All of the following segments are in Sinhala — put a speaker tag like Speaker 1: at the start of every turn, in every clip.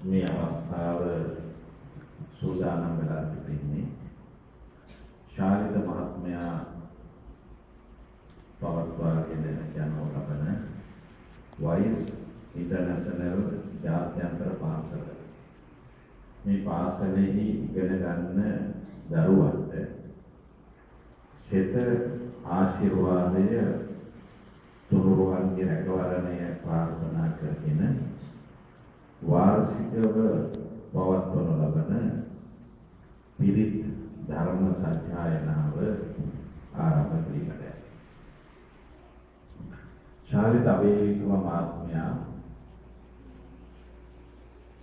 Speaker 1: මේ අවස්ථාව සූදානම් වෙලා තිබෙන්නේ ශාලිත මහත්මයා පවත්වාගෙන යනු ලබන වයිස් ඉන්ටර්නැෂනල් ජාත්‍යන්තර පාසල. මේ පාසලෙහි ඉගෙන ගන්න දරුවන්ට සිත ආශිර්වාදය තුනුරුවන්ගේ රැකවරණය ප්‍රාර්ථනා කරගෙන වාර්ෂිකව පවත්වනු ලබන පිරිත් ධර්ම සත්‍යයනාව ආරම්භ කිරීමට ශාලිත අබේවික්‍රම මහත්මයා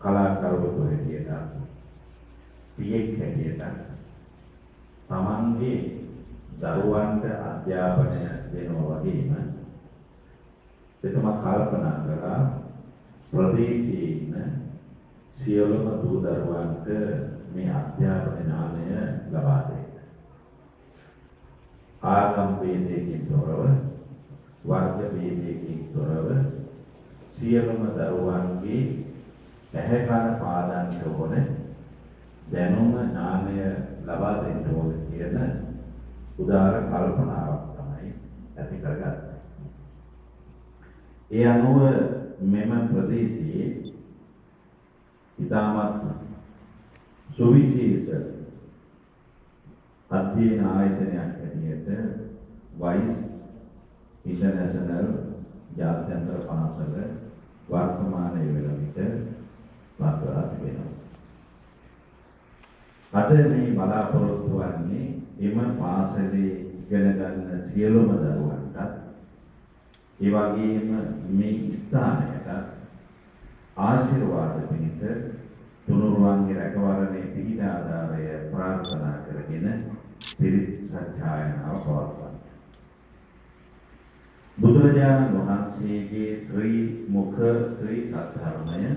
Speaker 1: කලාකරුවෙකු හැටියට පියෙක් හැටියට තමන්ගේ දරුවන්ට අධ්‍යාපනය දෙනවා වගේම එතුමා කල්පනා කළා ප්‍රදේශයේ ඉන්න සියලුම දූ දරුවන්ට මේ අධ්‍යාපන ඥානය ලබා දෙන්න. ආගම් ભેදයකින් තොරව වර්ග ભેදයකින් තොරව සියලුම දරුවන්ගේ ඇහැ කන පාදන්න ඕනේ දැනුම ඥානය ලබා දෙන්න ඕනේ කියන උදාර කල්පනාවක් තමයි ඇති කරගත්තේ. ඒ අනුව මෙම ප්‍රදේශයේ ඉතාමත් සුවිශේෂ අධ්‍යයන ආයතනයක් හැටියට වයිස් ඉන්ටර්නැෂනල් ජාත්‍යන්තර පාසල වර්තමානයේ වන විට පත්වලා තිබෙනවා. අද මේ බලාපොරොත්තු වන්නේ එම පාසලේ ඉගෙන ගන්න සියලුම දරුවන්ටත් ඒ වගේම මේ ස්ථානයට ආශිර්වාද පිණිස තුනුරුවන්ගේ රැකවරණේ පිහිට ආධාරය ප්‍රාර්ථනා කරගෙන පිරිත් සත්‍යයනාව පවත්වන්න. බුදුරජාණන් වහන්සේගේ ශ්‍රී මුඛ ශ්‍රී සත්‍යධර්මය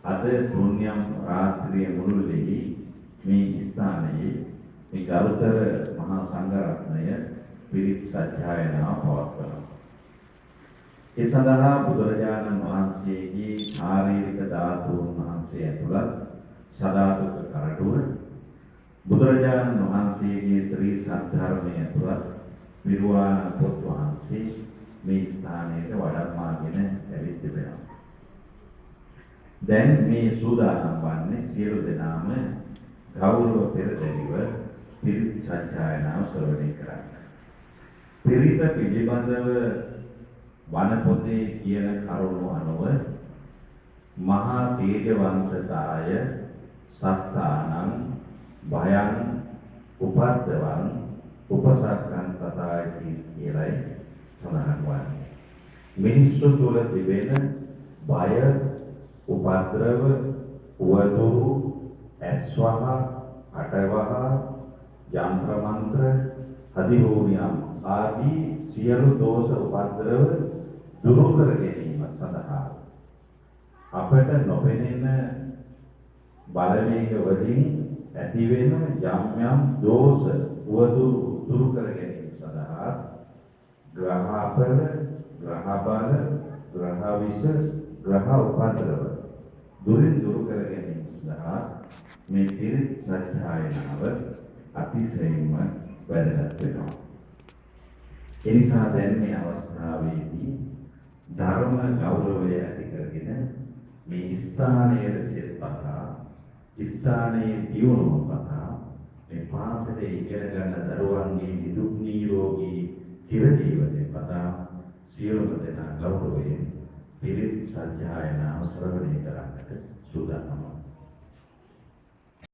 Speaker 1: අද පුණ්‍යම් රාත්‍රිය මුළුල්ලේදී මේ ස්ථානයේ මේ ගරුතර මහා සංඝරත්නය පිරිත් සත්‍යයනාව පවත්වනවා. ඒ සඳහා බුදුරජාණන් වහන්සේගේ ශාරීරික ධාතුන් වහන්සේ ඇතුළත් සදාතුක කරඬුව බුදුරජාණන් වහන්සේගේ ශ්‍රී සද්ධර්මයේ ඇතුළත් නිර්වාණ පොත් වහන්සේ මේ ස්ථානයට වඩම්මාගෙන ඇවිත් තිබෙනවා. දැන් මේ සූදානම් වන්නේ සියලු දෙනාම ගෞරව පෙරදැරිව පිරිත් සත්‍යයනාව ශ්‍රවණය කරන්න. පිරිත පිළිබඳව වන පොතේ කියන කරුණු අනුව මහා තේජවන්තතාය සත්තානං භයං උපද්දවං උපසක්ඛං තථායි කියලායි සඳහන් වන්නේ. මිනිස්සු තුළ තිබෙන බය, උපද්‍රව, උවදුරු, ඇස්වහ, අටවහ, යන්ත්‍ර මන්ත්‍ර, අධිහෝනියම් ආදී සියලු දෝෂ උපද්‍රව දුරු කර ගැනීම සඳහා අපට නොපෙනෙන බලවේග වලින් ඇතිවෙන යම් දෝෂ දුරු කර ගැනීම සඳහා ග්‍රහපල, ග්‍රහබල, ග්‍රහවිෂ, ග්‍රහ උපද්‍රව දුරු කර ගැනීම සඳහා මේ පිරිත් සත්‍යයනාව අතිශයින්ම වැදගත් වෙනවා. එනිසා දැන් මේ අවස්ථාවේදී ධර්ම ගෞරවය ඇති කරගෙන මේ ස්ථානයේ සිට පතා ස්ථානයේ දියුණුව පතා මේ පාසලේ ඉගෙන ගන්න දරුවන්ගේ නිදුක් නිරෝගී චිර ජීවිතය පතා සියලුම දෙනා ගෞරවයෙන් පිරිත් සත්‍යයනාව ශ්‍රවණය කරන්නට සූදානම්.